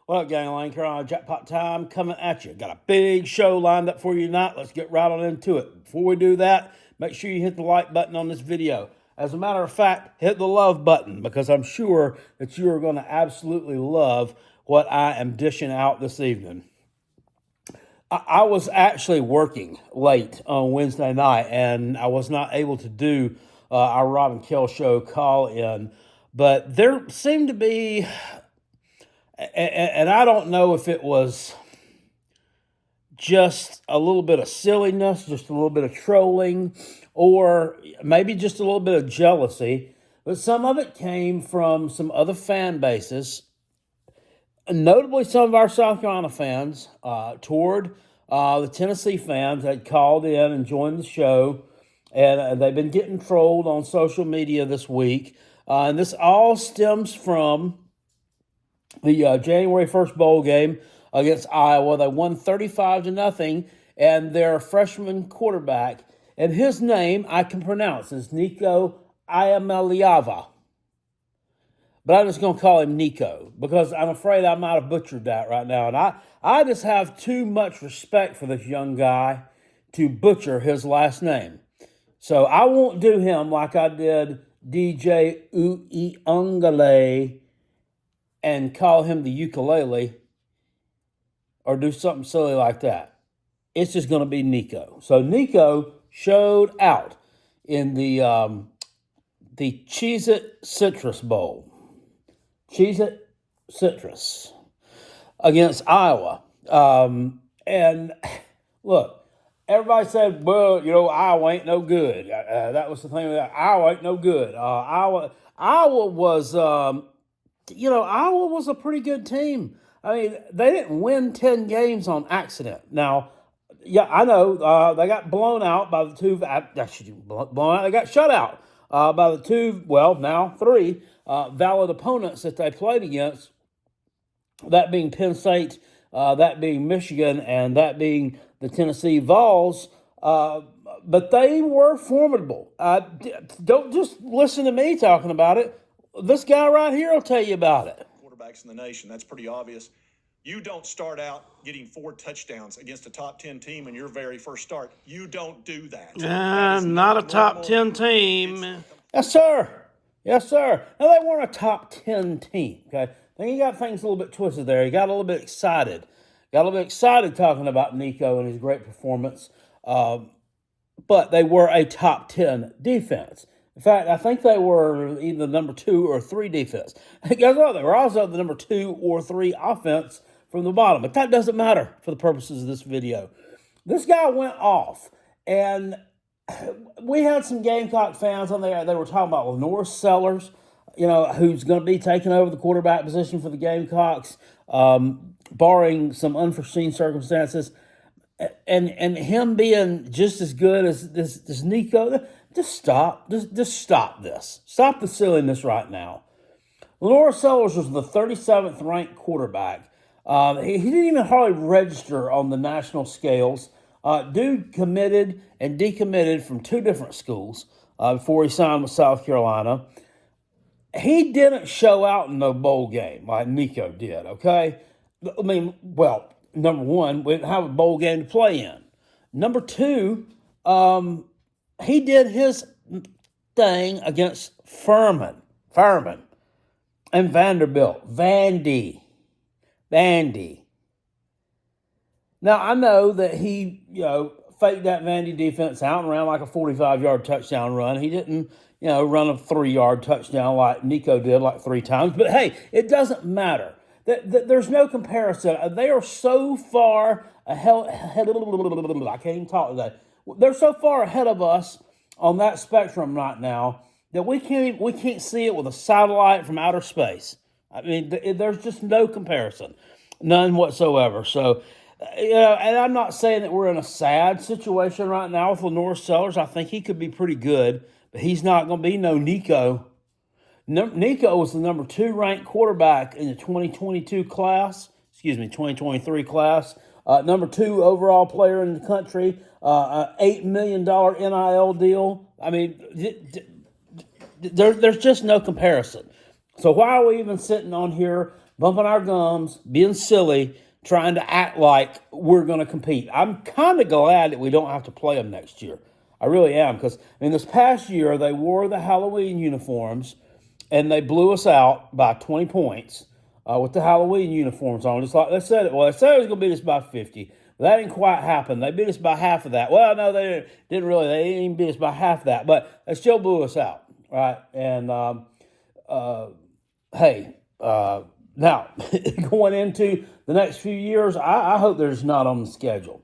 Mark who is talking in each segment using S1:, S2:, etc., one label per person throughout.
S1: What up, gang? Lane Carolina Jackpot Time coming at you. Got a big show lined up for you tonight. Let's get right on into it. Before we do that, make sure you hit the like button on this video. As a matter of fact, hit the love button because I'm sure that you are going to absolutely love what I am dishing out this evening. I was actually working late on Wednesday night, and I was not able to do our Rob and Kell show call-in, but there seemed to be, and I don't know if it was just a little bit of silliness, just a little bit of trolling, or maybe just a little bit of jealousy, but some of it came from some other fan bases, notably some of our South Carolina fans, toward the Tennessee fans that called in and joined the show, and they've been getting trolled on social media this week. And this all stems from the January 1st bowl game against Iowa. They won 35-0, and their freshman quarterback, and his name I can pronounce, is Nico Iamaleava. But I'm just going to call him Nico because I'm afraid I might have butchered that right now. And I just have too much respect for this young guy to butcher his last name. So I won't do him like I did DJ Uiagalelei and call him the ukulele or do something silly like that. It's just going to be Nico. So Nico showed out in the Cheez-It Citrus Bowl. Cheez-It Citrus against Iowa. And look, everybody said, well, Iowa ain't no good. That was the thing. Iowa ain't no good. Iowa was, Iowa was a pretty good team. I mean, they didn't win 10 games on accident. Now, yeah, I know they got blown out by the two. Blown out. They got shut out by the two. Well, now three valid opponents that they played against. That being Penn State, that being Michigan, and that being the Tennessee Vols. But they were formidable. Don't just listen to me talking about it. This guy right here will tell you about it.
S2: Quarterbacks in the nation, that's pretty obvious. You don't start out getting 4 touchdowns against a top 10 team in your very first start. You don't do that.
S1: Not a top 10 team. Yes, sir. Yes, sir. Now, they weren't a top 10 team, okay? Then you got things a little bit twisted there. You got a little bit excited. Got a little bit excited talking about Nico and his great performance. But they were a top 10 defense. In fact, I think they were either number 2 or 3 defense. Guess what? They were also the number 2 or 3 offense from the bottom. But that doesn't matter for the purposes of this video. This guy went off, and we had some Gamecock fans on there. They were talking about Lenore Sellers, who's going to be taking over the quarterback position for the Gamecocks, barring some unforeseen circumstances. And him being just as good as this Nico. Just stop. Just stop this. Stop the silliness right now. Lenore Sellers was the 37th ranked quarterback. He didn't even hardly register on the national scales. Dude committed and decommitted from 2 different schools before he signed with South Carolina. He didn't show out in no bowl game like Nico did, okay? I mean, well, number one, we didn't have a bowl game to play in. Number 2, he did his thing against Furman, and Vanderbilt, Vandy. Now, I know that he, faked that Vandy defense out and ran like a 45-yard touchdown run. He didn't, run a 3-yard touchdown like Nico did like 3 times. But, hey, it doesn't matter. There's no comparison. They are so far ahead. I can't even talk today. They're so far ahead of us on that spectrum right now that we can't see it with a satellite from outer space. I mean, there's just no comparison, none whatsoever. So, and I'm not saying that we're in a sad situation right now with Lenore Sellers. I think he could be pretty good, but he's not going to be no Nico. Nico was the number 2 ranked quarterback in the 2023 class. Number 2 overall player in the country. $8 million NIL deal. I mean, there's just no comparison. So why are we even sitting on here bumping our gums, being silly, trying to act like we're going to compete. I'm kind of glad that we don't have to play them next year. I really am, because this past year they wore the Halloween uniforms and they blew us out by 20 points with the Halloween uniforms on. Just like they said it. Well, they said it was going to beat us by 50. But that didn't quite happen. They beat us by half of that. Well, no, they didn't really. They didn't even beat us by half that. But they still blew us out, right? And hey, now going into the next few years, I hope there's not on the schedule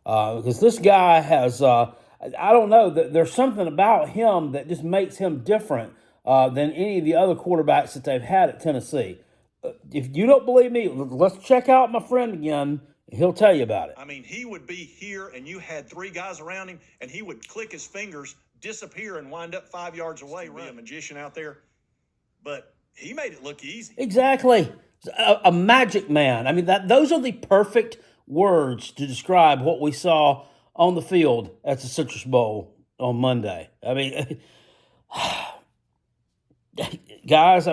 S1: because this guy has. I don't know. There's something about him that just makes him different than any of the other quarterbacks that they've had at Tennessee. If you don't believe me, let's check out my friend again. He'll tell you about it.
S2: I mean, he would be here and you had three guys around him and he would click his fingers, disappear, and wind up 5 yards away. Be a magician out there. But he made it look easy.
S1: Exactly. A magic man. I mean, those are the perfect words to describe what we saw on the field at the Citrus Bowl on Monday. I mean, guys,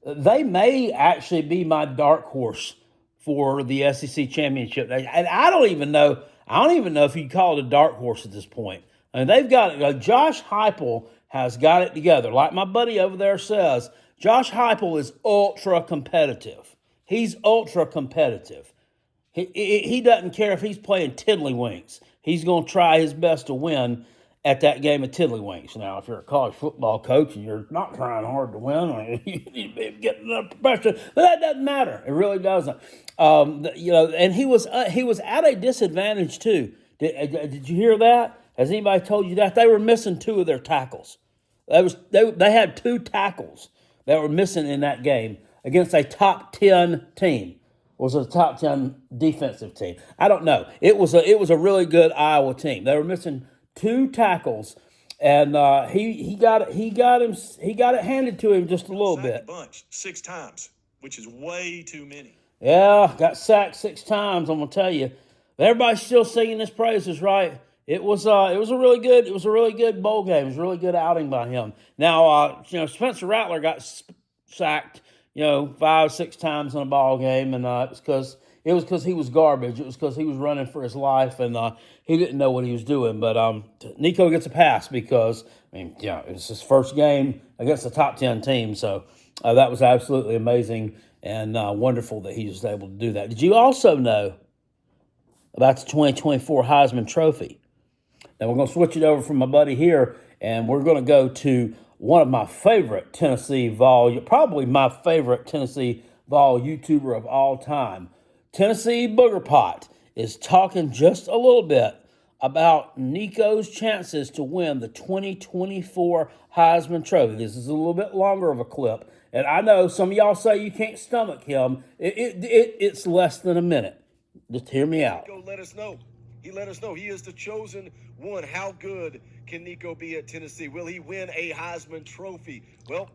S1: they may actually be my dark horse for the SEC championship. And I don't even know if you call it a dark horse at this point. I mean, they've got it. Josh Heupel has got it together. Like my buddy over there says, Josh Heupel is ultra competitive. He's ultra competitive. He doesn't care if he's playing tiddlywinks. He's going to try his best to win at that game of tiddlywinks. Now, if you're a college football coach and you're not trying hard to win, you need to be getting enough pressure. But that doesn't matter. It really doesn't. And he was at a disadvantage too. Did you hear that? Has anybody told you that? They were missing two of their tackles. They had two tackles that were missing in that game against a top 10 team. Was it a top 10 defensive team? I don't know. It was a really good Iowa team. They were missing two tackles, and he got it handed to him just a little bit.
S2: Bunch 6 times, which is way too many.
S1: Yeah, got sacked 6 times. I'm gonna tell you, everybody's still singing his praises, right? It was a really good bowl game. It was a really good outing by him. Now, Spencer Rattler got sacked, 5-6 times in a ball game, and it was because he was garbage. It was because he was running for his life, and he didn't know what he was doing. But Nico gets a pass because it was his first game against a top 10 team. So that was absolutely amazing and wonderful that he was able to do that. Did you also know about the 2024 Heisman Trophy? Now we're going to switch it over from my buddy here, and we're going to go to one of my favorite Tennessee Vol, probably my favorite Tennessee Vol YouTuber of all time. Tennessee Booger Pot is talking just a little bit about Nico's chances to win the 2024 Heisman Trophy. This is a little bit longer of a clip, and I know some of y'all say you can't stomach him. It's less than a minute. Just hear me out.
S3: Nico let us know. He let us know he is the chosen one. How good can Nico be at Tennessee? Will he win a Heisman Trophy? Well,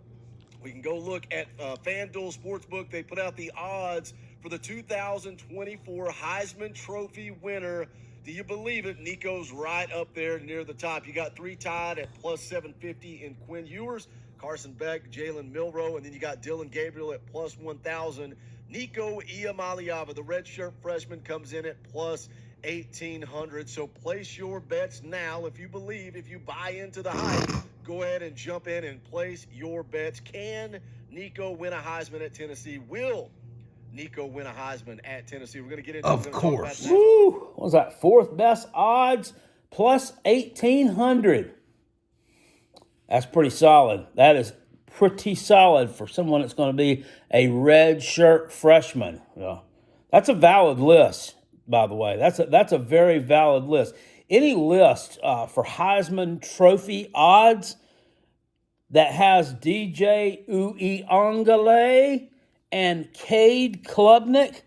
S3: we can go look at FanDuel Sportsbook. They put out the odds for the 2024 Heisman Trophy winner. Do you believe it? Nico's right up there near the top. You got 3 tied at plus 750 in Quinn Ewers, Carson Beck, Jalen Milroe, and then you got Dylan Gabriel at plus 1,000. Nico Iamaleava, the redshirt freshman, comes in at plus 1,800. So place your bets now. If you buy into the hype, go ahead and jump in and place your bets. Can Nico win a Heisman at Tennessee? Will Nico win a Heisman at Tennessee? We're going to get into it.
S1: Of course. Woo! What was that? 4th best odds, plus 1,800. That's pretty solid. That is pretty solid for someone that's going to be a red shirt freshman. Yeah. That's a valid list, by the way. That's a very valid list. Any list for Heisman Trophy odds that has DJ Uiagalelei and Cade Klubnik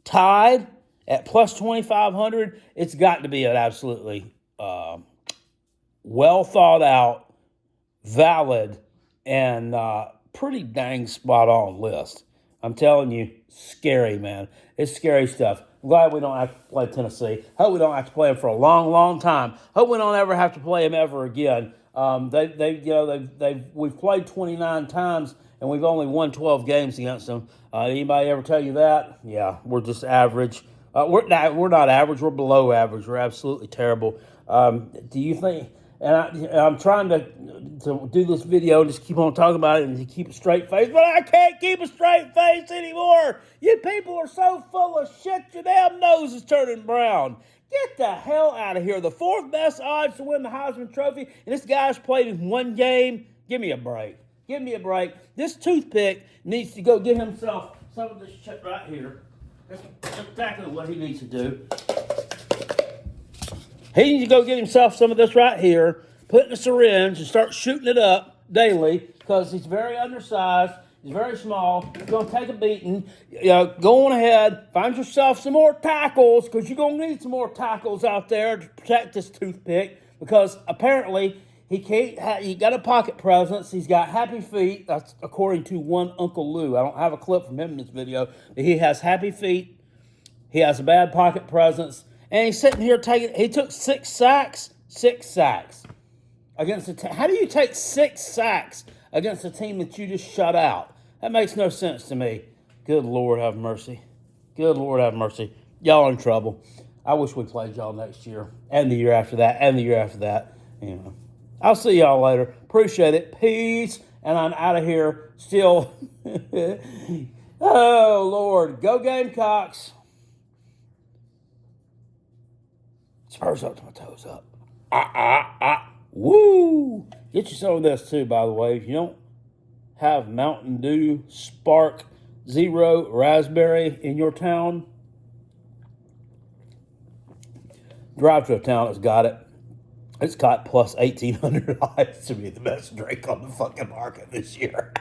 S1: tied at plus 2,500, it's got to be an absolutely well thought out, valid, and pretty dang spot on list. I'm telling you, scary, man. It's scary stuff. I'm glad we don't have to play Tennessee. Hope we don't have to play them for a long, long time. Hope we don't ever have to play them ever again. We've played 29 times and we've only won 12 games against them. Anybody ever tell you that? Yeah, we're just average. We're not average. We're below average. We're absolutely terrible. Do you think? And I'm trying to do this video and just keep on talking about it and to keep a straight face, but I can't keep a straight face anymore. You people are so full of shit, your damn nose is turning brown. Get the hell out of here. The fourth best odds to win the Heisman Trophy, and this guy's played in one game. Give me a break. Give me a break. This toothpick needs to go get himself some of this shit right here. That's exactly what he needs to do. He needs to go get himself some of this right here, put it in a syringe, and start shooting it up daily because he's very undersized. He's very small. He's going to take a beating. Go on ahead. Find yourself some more tackles because you're going to need some more tackles out there to protect this toothpick because apparently he can't. He got a pocket presence. He's got happy feet. That's according to one Uncle Lou. I don't have a clip from him in this video, but he has happy feet. He has a bad pocket presence. And he's sitting here he took 6 sacks. 6 sacks against a team. How do you take 6 sacks against a team that you just shut out? That makes no sense to me. Good Lord have mercy. Good Lord have mercy. Y'all in trouble. I wish we played y'all next year and the year after that and the year after that. I'll see y'all later. Appreciate it. Peace. And I'm out of here still. Oh, Lord. Go Gamecocks. Spurs up to my toes up. Woo! Get you some of this too, by the way. If you don't have Mountain Dew Spark Zero Raspberry in your town, drive to a town that's got it. It's got plus 1,800 odds to be the best drink on the fucking market this year.